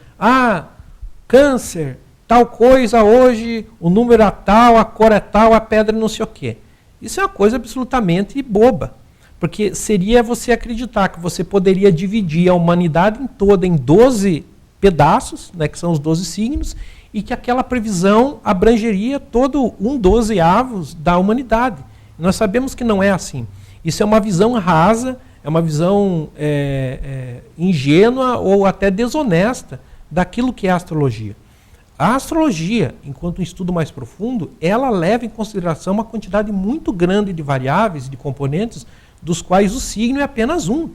Câncer, tal coisa hoje, o número é tal, a cor é tal, a pedra não sei o quê. Isso é uma coisa absolutamente boba. Porque seria você acreditar que você poderia dividir a humanidade toda em 12 pedaços, né, que são os 12 signos, e que aquela previsão abrangeria todo 1/12 da humanidade. Nós sabemos que não é assim. Isso é uma visão rasa, é uma visão ingênua ou até desonesta daquilo que é a astrologia. A astrologia, enquanto um estudo mais profundo, ela leva em consideração uma quantidade muito grande de variáveis, de componentes, dos quais o signo é apenas um.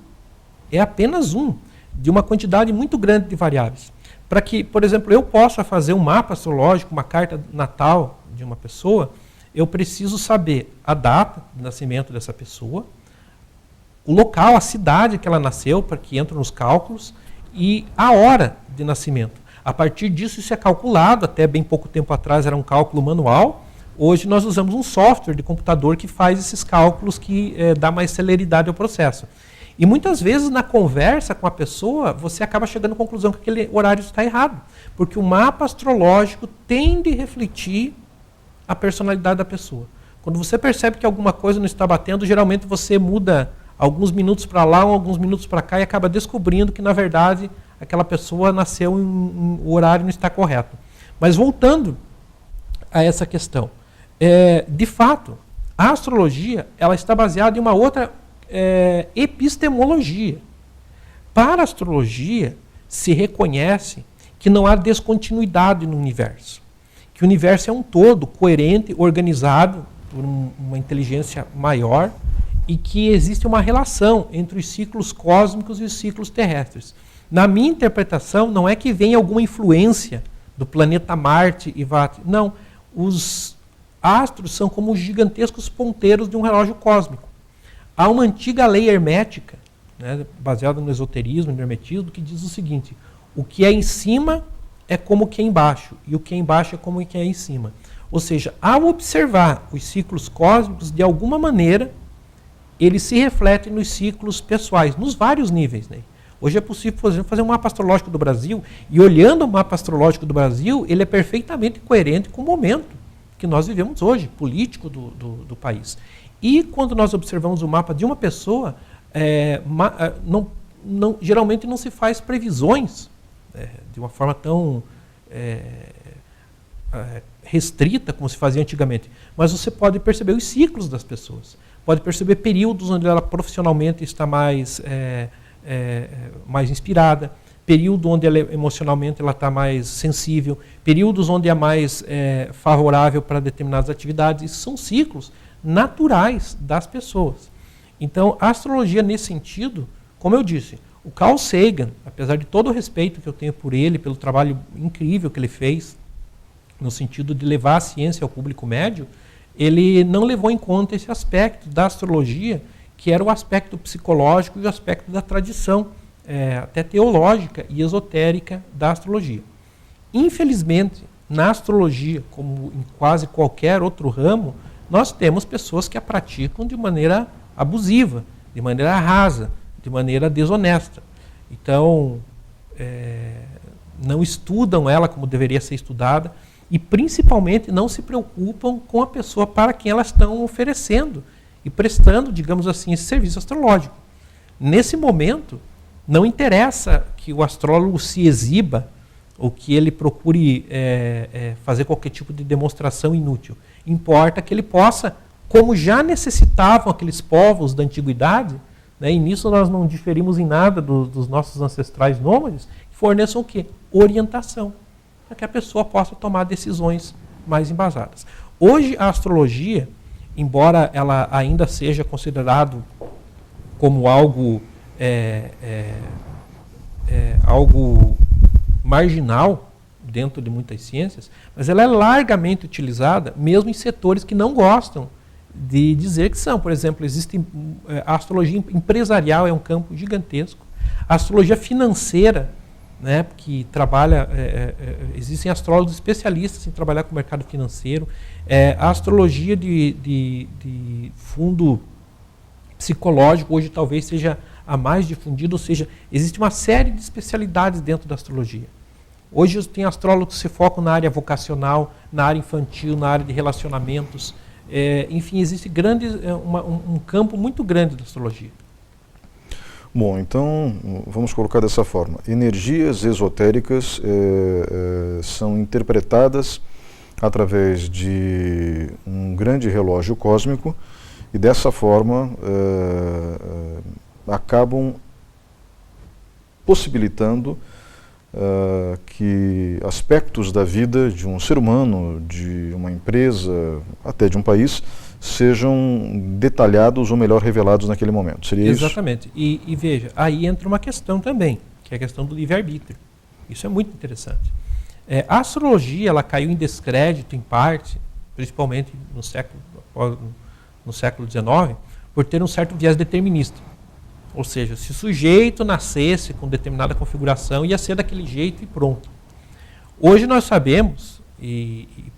É apenas um, de uma quantidade muito grande de variáveis. Para que, por exemplo, eu possa fazer um mapa astrológico, uma carta natal de uma pessoa, eu preciso saber a data de nascimento dessa pessoa, o local, a cidade que ela nasceu, para que entre nos cálculos, e a hora de nascimento. A partir disso, isso é calculado, até bem pouco tempo atrás era um cálculo manual, hoje nós usamos um software de computador que faz esses cálculos, que dá mais celeridade ao processo. E muitas vezes na conversa com a pessoa, você acaba chegando à conclusão que aquele horário está errado. Porque o mapa astrológico tende a refletir a personalidade da pessoa. Quando você percebe que alguma coisa não está batendo, geralmente você muda alguns minutos para lá, alguns minutos para cá e acaba descobrindo que, na verdade, aquela pessoa nasceu o horário não está correto. Mas voltando a essa questão, de fato, a astrologia ela está baseada em uma outra epistemologia. Para a astrologia, se reconhece que não há descontinuidade no universo, que o universo é um todo, coerente, organizado por uma inteligência maior e que existe uma relação entre os ciclos cósmicos e os ciclos terrestres. Na minha interpretação, não é que venha alguma influência do planeta Marte e vá... Não, os astros são como os gigantescos ponteiros de um relógio cósmico. Há uma antiga lei hermética, né, baseada no esoterismo, no hermetismo, que diz o seguinte: o que é em cima é como o que é embaixo, e o que é embaixo é como o que é em cima. Ou seja, ao observar os ciclos cósmicos, de alguma maneira, eles se refletem nos ciclos pessoais, nos vários níveis, né? Hoje é possível, por exemplo, fazer um mapa astrológico do Brasil, e olhando o mapa astrológico do Brasil, ele é perfeitamente coerente com o momento que nós vivemos hoje, político do país. E quando nós observamos o mapa de uma pessoa, geralmente não se faz previsões de uma forma tão restrita como se fazia antigamente, mas você pode perceber os ciclos das pessoas, pode perceber períodos onde ela profissionalmente está mais inspirada, período onde ela, emocionalmente ela está mais sensível, períodos onde é mais favorável para determinadas atividades. Isso são ciclos naturais das pessoas. Então, a astrologia, nesse sentido, como eu disse, o Carl Sagan, apesar de todo o respeito que eu tenho por ele, pelo trabalho incrível que ele fez, no sentido de levar a ciência ao público médio, ele não levou em conta esse aspecto da astrologia, que era o aspecto psicológico e o aspecto da tradição, até teológica e esotérica da astrologia. Infelizmente, na astrologia, como em quase qualquer outro ramo, nós temos pessoas que a praticam de maneira abusiva, de maneira rasa, de maneira desonesta. Então, não estudam ela como deveria ser estudada e, principalmente, não se preocupam com a pessoa para quem elas estão oferecendo e prestando, digamos assim, esse serviço astrológico. Nesse momento, não interessa que o astrólogo se exiba ou que ele procure fazer qualquer tipo de demonstração inútil. Importa que ele possa, como já necessitavam aqueles povos da antiguidade, né, e nisso nós não diferimos em nada dos nossos ancestrais nômades, que forneçam o quê? Orientação, para que a pessoa possa tomar decisões mais embasadas. Hoje a astrologia, embora ela ainda seja considerado como algo algo marginal dentro de muitas ciências, mas ela é largamente utilizada mesmo em setores que não gostam de dizer que são. Por exemplo, a astrologia empresarial é um campo gigantesco, a astrologia financeira, né, que trabalha, existem astrólogos especialistas em trabalhar com o mercado financeiro, a astrologia de fundo psicológico hoje talvez seja a mais difundida, ou seja, existe uma série de especialidades dentro da astrologia. Hoje tem astrólogos que se focam na área vocacional, na área infantil, na área de relacionamentos, enfim, existe um campo muito grande da astrologia. Bom, então, vamos colocar dessa forma. Energias esotéricas são interpretadas através de um grande relógio cósmico e, dessa forma, acabam possibilitando que aspectos da vida de um ser humano, de uma empresa, até de um país, sejam detalhados ou melhor revelados naquele momento. Seria isso? Exatamente. E veja, aí entra uma questão também, que é a questão do livre-arbítrio. Isso é muito interessante. A astrologia ela caiu em descrédito, em parte, principalmente no século XIX, por ter um certo viés determinista. Ou seja, se o sujeito nascesse com determinada configuração, ia ser daquele jeito e pronto. Hoje nós sabemos,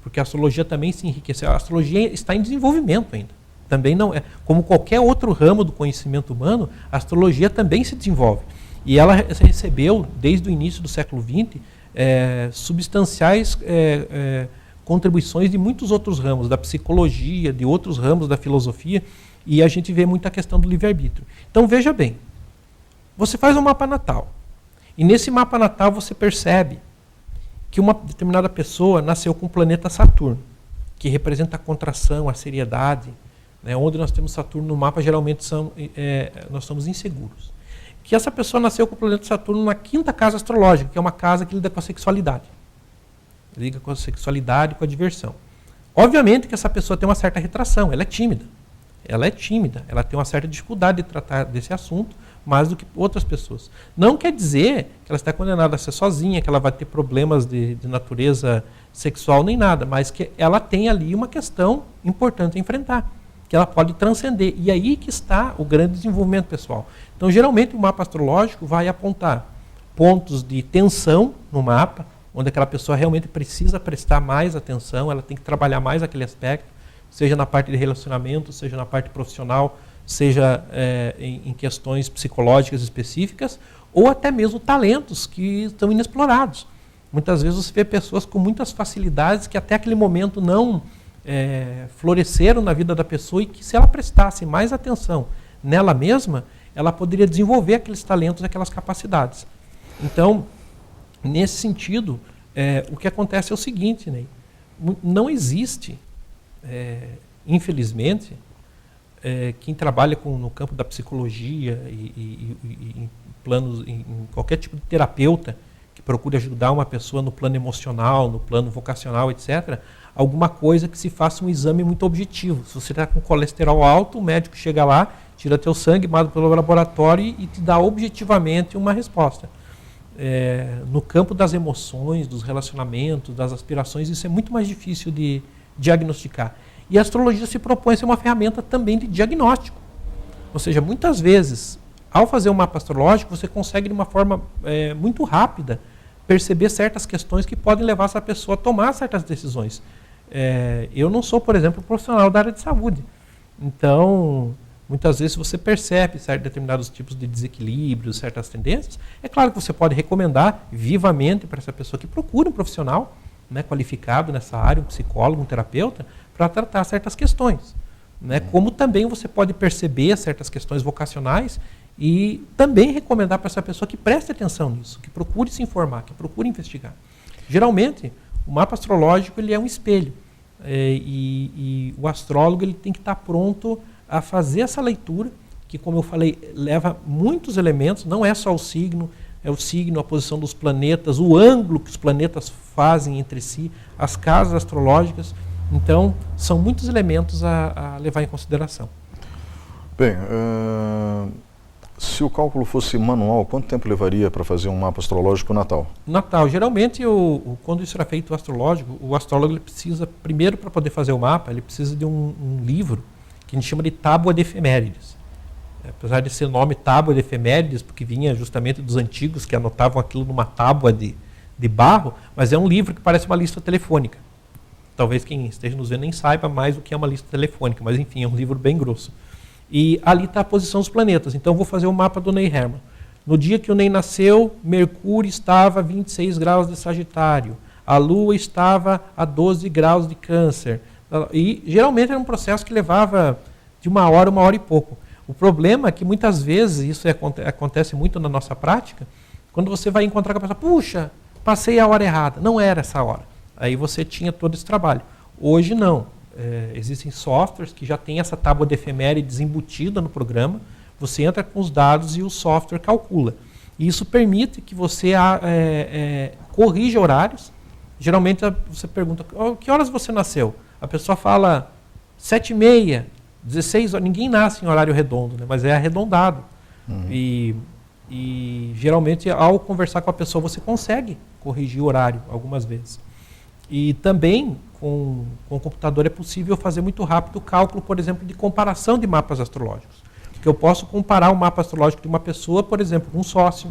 porque a astrologia também se enriqueceu, a astrologia está em desenvolvimento ainda. Também não é, como qualquer outro ramo do conhecimento humano, a astrologia também se desenvolve. E ela recebeu, desde o início do século XX, substanciais contribuições de muitos outros ramos, da psicologia, de outros ramos da filosofia, e a gente vê muita questão do livre-arbítrio. Então veja bem, você faz um mapa natal, e nesse mapa natal você percebe que uma determinada pessoa nasceu com o planeta Saturno, que representa a contração, a seriedade, né? Onde nós temos Saturno no mapa, geralmente nós estamos inseguros. Que essa pessoa nasceu com o planeta Saturno na 5ª casa astrológica, que é uma casa que lida com a sexualidade. Liga com a sexualidade, com a diversão. Obviamente que essa pessoa tem uma certa retração, ela é tímida. Ela tem uma certa dificuldade de tratar desse assunto, mais do que outras pessoas. Não quer dizer que ela está condenada a ser sozinha, que ela vai ter problemas de natureza sexual, nem nada, mas que ela tem ali uma questão importante a enfrentar, que ela pode transcender. E aí que está o grande desenvolvimento pessoal. Então, geralmente, o mapa astrológico vai apontar pontos de tensão no mapa, onde aquela pessoa realmente precisa prestar mais atenção, ela tem que trabalhar mais aquele aspecto, seja na parte de relacionamento, seja na parte profissional, seja em questões psicológicas específicas, ou até mesmo talentos que estão inexplorados. Muitas vezes você vê pessoas com muitas facilidades que até aquele momento não floresceram na vida da pessoa, e que, se ela prestasse mais atenção nela mesma, ela poderia desenvolver aqueles talentos, aquelas capacidades. Então, nesse sentido, o que acontece é o seguinte, Ney, não existe, infelizmente, quem trabalha no campo da psicologia e em planos, em qualquer tipo de terapeuta que procure ajudar uma pessoa no plano emocional, no plano vocacional, etc., alguma coisa que se faça um exame muito objetivo. Se você está com colesterol alto, o médico chega lá, tira teu sangue, manda pelo laboratório e te dá objetivamente uma resposta. No campo das emoções, dos relacionamentos, das aspirações, isso é muito mais difícil de diagnosticar. E a astrologia se propõe a ser uma ferramenta também de diagnóstico. Ou seja, muitas vezes, ao fazer um mapa astrológico, você consegue, de uma forma muito rápida, perceber certas questões que podem levar essa pessoa a tomar certas decisões. Eu não sou, por exemplo, profissional da área de saúde. Então, muitas vezes você percebe determinados tipos de desequilíbrios, certas tendências. É claro que você pode recomendar vivamente para essa pessoa que procure um profissional, né, qualificado nessa área, um psicólogo, um terapeuta, para tratar certas questões. Né? Como também você pode perceber certas questões vocacionais e também recomendar para essa pessoa que preste atenção nisso, que procure se informar, que procure investigar. Geralmente, o mapa astrológico ele é um espelho. E o astrólogo ele tem que estar pronto a fazer essa leitura, que, como eu falei, leva muitos elementos, não é só o signo, é o signo, a posição dos planetas, o ângulo que os planetas fazem entre si, as casas astrológicas. Então, são muitos elementos a levar em consideração. Bem, se o cálculo fosse manual, quanto tempo levaria para fazer um mapa astrológico natal? Natal, geralmente, quando isso era feito astrológico, o astrólogo ele precisa, primeiro, para poder fazer o mapa, ele precisa de um livro que a gente chama de Tábua de Efemérides. Apesar de ser nome Tábua de Efemérides, porque vinha justamente dos antigos que anotavam aquilo numa tábua de barro, mas é um livro que parece uma lista telefônica. Talvez quem esteja nos vendo nem saiba mais o que é uma lista telefônica, mas enfim, é um livro bem grosso. E ali está a posição dos planetas. Então eu vou fazer o mapa do Ney Hermann. No dia que o Ney nasceu, Mercúrio estava a 26 graus de Sagitário, a Lua estava a 12 graus de Câncer. E geralmente era um processo que levava de 1 hora e pouco. O problema é que muitas vezes, isso acontece muito na nossa prática, quando você vai encontrar com a pessoa, puxa, passei a hora errada, não era essa hora. Aí você tinha todo esse trabalho. Hoje não. Existem softwares que já têm essa tábua de efemérides embutida no programa, você entra com os dados e o software calcula. E isso permite que você corrija horários. Geralmente você pergunta, que horas você nasceu? A pessoa fala 7h30, 16 horas. Ninguém nasce em horário redondo, né? Mas é arredondado. E geralmente, ao conversar com a pessoa, você consegue corrigir o horário algumas vezes. E também, com o computador, é possível fazer muito rápido o cálculo, por exemplo, de comparação de mapas astrológicos. Porque eu posso comparar o mapa astrológico de uma pessoa, por exemplo, com um sócio,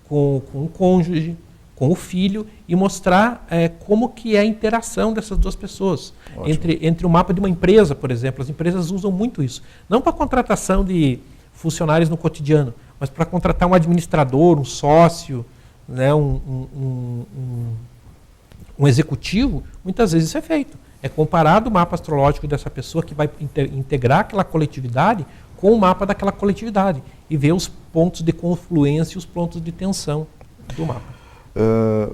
com um cônjuge, com o filho, e mostrar como que é a interação dessas duas pessoas. Entre o mapa de uma empresa, por exemplo. As empresas usam muito isso. Não para contratação de funcionários no cotidiano, mas para contratar um administrador, um sócio, né, um um executivo, muitas vezes isso é feito. É comparado o mapa astrológico dessa pessoa que vai integrar aquela coletividade com o mapa daquela coletividade e ver os pontos de confluência e os pontos de tensão do mapa.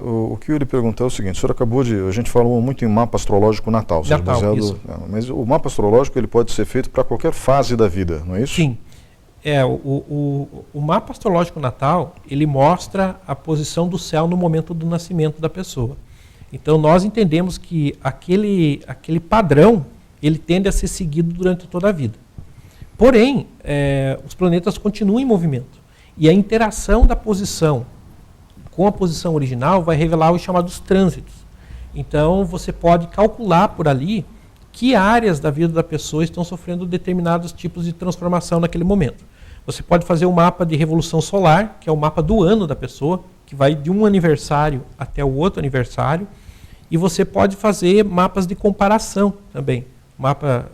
O que eu lhe perguntar é o seguinte: o senhor acabou de... A gente falou muito em mapa astrológico natal. Natal, isso. Mas o mapa astrológico ele pode ser feito para qualquer fase da vida, não é isso? Sim. O mapa astrológico natal, ele mostra a posição do céu no momento do nascimento da pessoa. Então nós entendemos que aquele padrão, ele tende a ser seguido durante toda a vida. Porém, os planetas continuam em movimento. E a interação da posição com a posição original vai revelar os chamados trânsitos. Então você pode calcular por ali que áreas da vida da pessoa estão sofrendo determinados tipos de transformação naquele momento. Você pode fazer um mapa de revolução solar, que é o mapa do ano da pessoa, que vai de um aniversário até o outro aniversário, e você pode fazer mapas de comparação também, mapa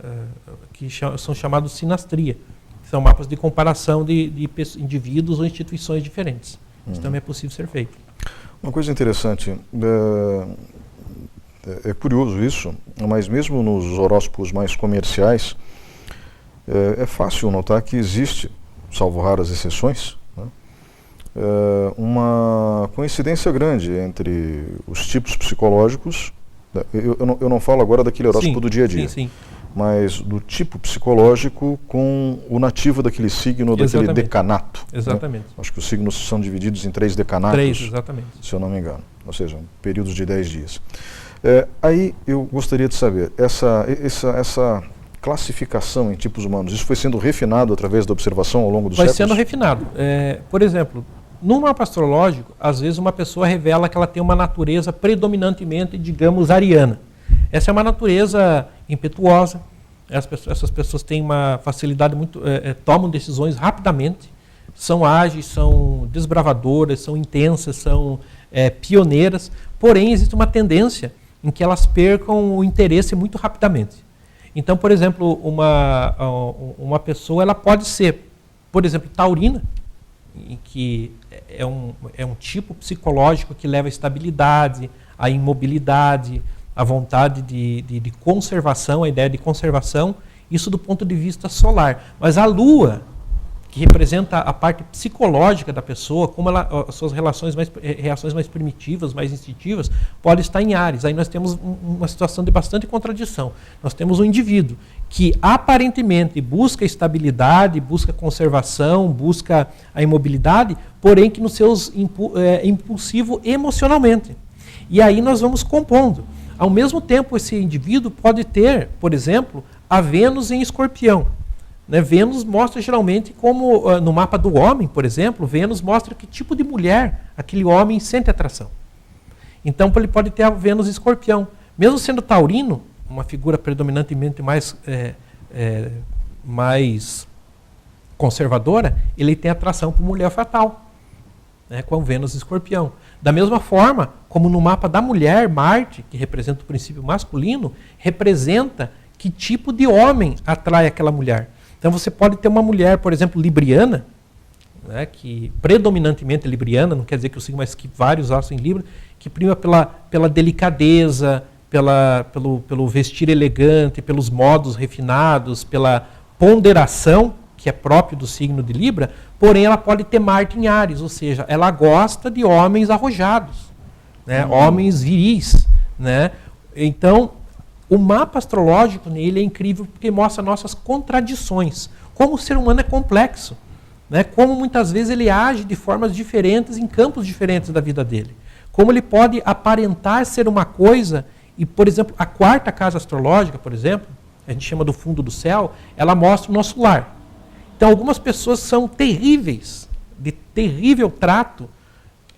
que são chamados sinastria, que são mapas de comparação de indivíduos ou instituições diferentes. Isso também é possível ser feito. Uma coisa interessante, é curioso isso, mas mesmo nos horóscopos mais comerciais, é fácil notar que existe, salvo raras exceções, né, uma coincidência grande entre os tipos psicológicos. Eu não falo agora daquele horóscopo do dia a dia, sim. Mas do tipo psicológico com o nativo daquele signo, daquele decanato. Exatamente. Né? Acho que os signos são divididos em 3 decanatos. 3, exatamente. Se eu não me engano. Ou seja, períodos de 10 dias. Aí eu gostaria de saber, essa classificação em tipos humanos, isso foi sendo refinado através da observação ao longo dos séculos? Vai sendo refinado. Por exemplo, no mapa astrológico, às vezes uma pessoa revela que ela tem uma natureza predominantemente, digamos, ariana. Essa é uma natureza impetuosa. Essas pessoas têm uma facilidade muito... tomam decisões rapidamente, são ágeis, são desbravadoras, são intensas, são pioneiras. Porém, existe uma tendência em que elas percam o interesse muito rapidamente. Então, por exemplo, uma pessoa ela pode ser, por exemplo, taurina, em que é um tipo psicológico que leva à estabilidade, à imobilidade, à vontade de conservação, a ideia de conservação, isso do ponto de vista solar. Mas a Lua, que representa a parte psicológica da pessoa, como as suas reações mais primitivas, mais instintivas, pode estar em Áries. Aí nós temos uma situação de bastante contradição. Nós temos um indivíduo que aparentemente busca estabilidade, busca conservação, busca a imobilidade, porém que nos seus é impulsivo emocionalmente. E aí nós vamos compondo. Ao mesmo tempo, esse indivíduo pode ter, por exemplo, a Vênus em Escorpião. Vênus mostra geralmente como, no mapa do homem, por exemplo, Vênus mostra que tipo de mulher aquele homem sente atração. Então ele pode ter a Vênus em Escorpião. Mesmo sendo taurino, uma figura predominantemente mais conservadora, ele tem atração por mulher fatal, com a Vênus em Escorpião. Da mesma forma, como no mapa da mulher, Marte, que representa o princípio masculino, representa que tipo de homem atrai aquela mulher. Então você pode ter uma mulher, por exemplo, libriana, que predominantemente é libriana, não quer dizer que eu siga, mas que vários astros em Libra, que prima pela delicadeza, pelo vestir elegante, pelos modos refinados, pela ponderação, que é próprio do signo de Libra, porém ela pode ter Marte em Áries, ou seja, ela gosta de homens arrojados, homens viris. Então, o mapa astrológico nele é incrível porque mostra nossas contradições. Como o ser humano é complexo. Como muitas vezes ele age de formas diferentes em campos diferentes da vida dele. Como ele pode aparentar ser uma coisa e, por exemplo, a 4ª casa astrológica, por exemplo, a gente chama do fundo do céu, ela mostra o nosso lar. Então algumas pessoas são terríveis, de terrível trato,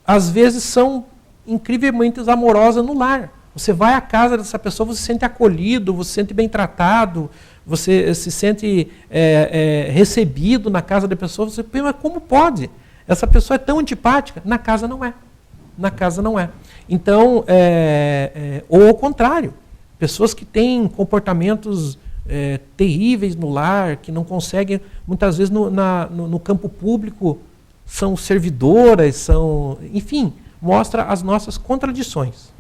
às vezes são incrivelmente amorosas no lar. Você vai à casa dessa pessoa, você se sente acolhido, você se sente bem tratado, você se sente recebido na casa da pessoa. Você pensa, mas como pode? Essa pessoa é tão antipática. Na casa não é. Na casa não é. Então, ou ao contrário, pessoas que têm comportamentos terríveis no lar, que não conseguem, muitas vezes no campo público, são servidoras, enfim, mostra as nossas contradições.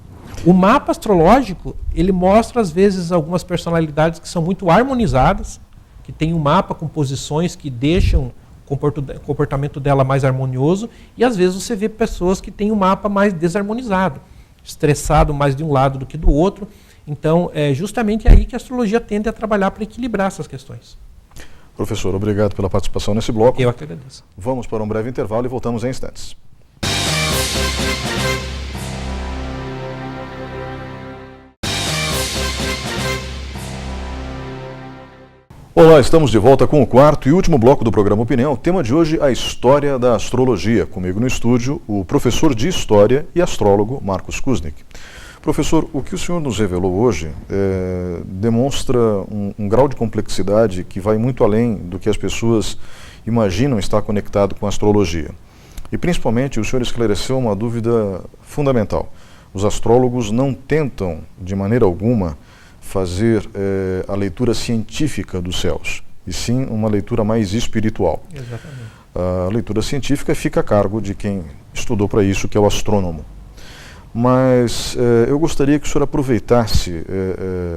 O mapa astrológico, ele mostra às vezes algumas personalidades que são muito harmonizadas, que tem um mapa com posições que deixam o comportamento dela mais harmonioso, e às vezes você vê pessoas que têm um mapa mais desarmonizado, estressado mais de um lado do que do outro. Então, é justamente aí que a astrologia tende a trabalhar para equilibrar essas questões. Professor, obrigado pela participação nesse bloco. Eu que agradeço. Vamos para um breve intervalo e voltamos em instantes. Olá, estamos de volta com o quarto e último bloco do programa Opinião. O tema de hoje, a história da astrologia. Comigo no estúdio, o professor de História e astrólogo Marcos Kuznick. Professor, o que o senhor nos revelou hoje demonstra um grau de complexidade que vai muito além do que as pessoas imaginam estar conectado com a astrologia. E principalmente o senhor esclareceu uma dúvida fundamental. Os astrólogos não tentam, de maneira alguma, fazer a leitura científica dos céus, e sim uma leitura mais espiritual. Exatamente. A leitura científica fica a cargo de quem estudou para isso, que é o astrônomo. Mas eu gostaria que o senhor aproveitasse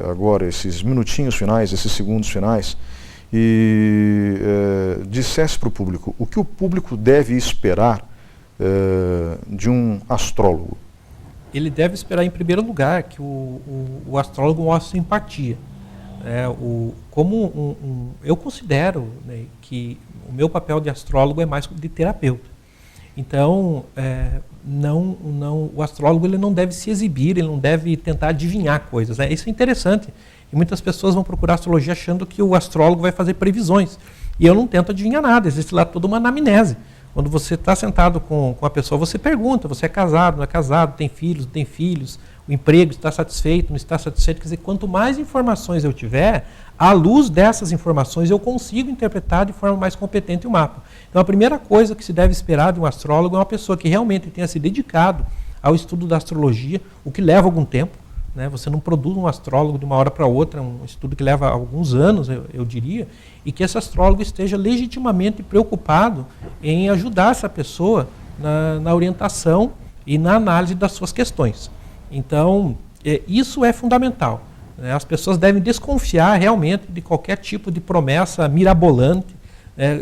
agora esses minutinhos finais, esses segundos finais, e dissesse para o público o que o público deve esperar de um astrólogo. Ele deve esperar, em primeiro lugar, que o astrólogo mostre empatia. Eu considero, né, que o meu papel de astrólogo é mais de terapeuta. Então, o astrólogo ele não deve se exibir, ele não deve tentar adivinhar coisas. Né? Isso é interessante. E muitas pessoas vão procurar astrologia achando que o astrólogo vai fazer previsões. E eu não tento adivinhar nada, existe lá toda uma anamnese. Quando você está sentado com a pessoa, você pergunta, você é casado, não é casado, tem filhos, não tem filhos, o emprego está satisfeito, não está satisfeito. Quer dizer, quanto mais informações eu tiver, à luz dessas informações eu consigo interpretar de forma mais competente o mapa. Então a primeira coisa que se deve esperar de um astrólogo é uma pessoa que realmente tenha se dedicado ao estudo da astrologia, o que leva algum tempo. Né? Você não produz um astrólogo de uma hora para outra, é um estudo que leva alguns anos, eu diria, e que esse astrólogo esteja legitimamente preocupado em ajudar essa pessoa na orientação e na análise das suas questões. Então, isso é fundamental. Né? As pessoas devem desconfiar realmente de qualquer tipo de promessa mirabolante,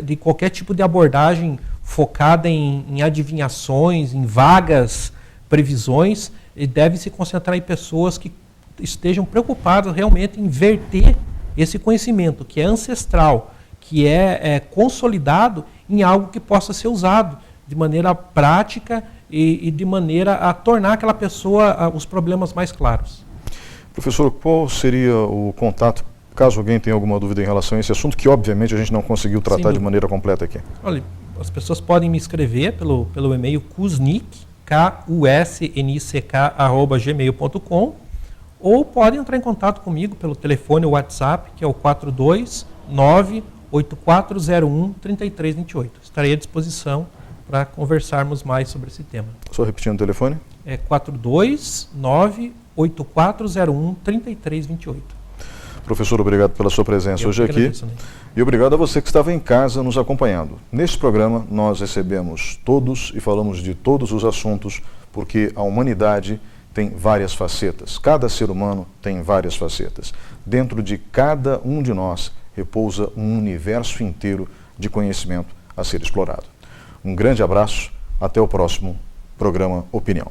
de qualquer tipo de abordagem focada em adivinhações, em vagas previsões, e deve se concentrar em pessoas que estejam preocupadas realmente em verter esse conhecimento, que é ancestral, que é consolidado em algo que possa ser usado de maneira prática e de maneira a tornar aquela pessoa os problemas mais claros. Professor, qual seria o contato, caso alguém tenha alguma dúvida em relação a esse assunto, que obviamente a gente não conseguiu tratar de maneira completa aqui? Olha, as pessoas podem me escrever pelo e-mail Kuznick, kusnick@gmail.com, ou podem entrar em contato comigo pelo telefone ou WhatsApp, que é o 429-8401-3328. Estarei à disposição para conversarmos mais sobre esse tema. Só repetindo o telefone? É 429-8401-3328. Professor, obrigado pela sua presença hoje aqui. E obrigado a você que estava em casa nos acompanhando. Neste programa, nós recebemos todos e falamos de todos os assuntos, porque a humanidade tem várias facetas. Cada ser humano tem várias facetas. Dentro de cada um de nós repousa um universo inteiro de conhecimento a ser explorado. Um grande abraço, até o próximo programa Opinião.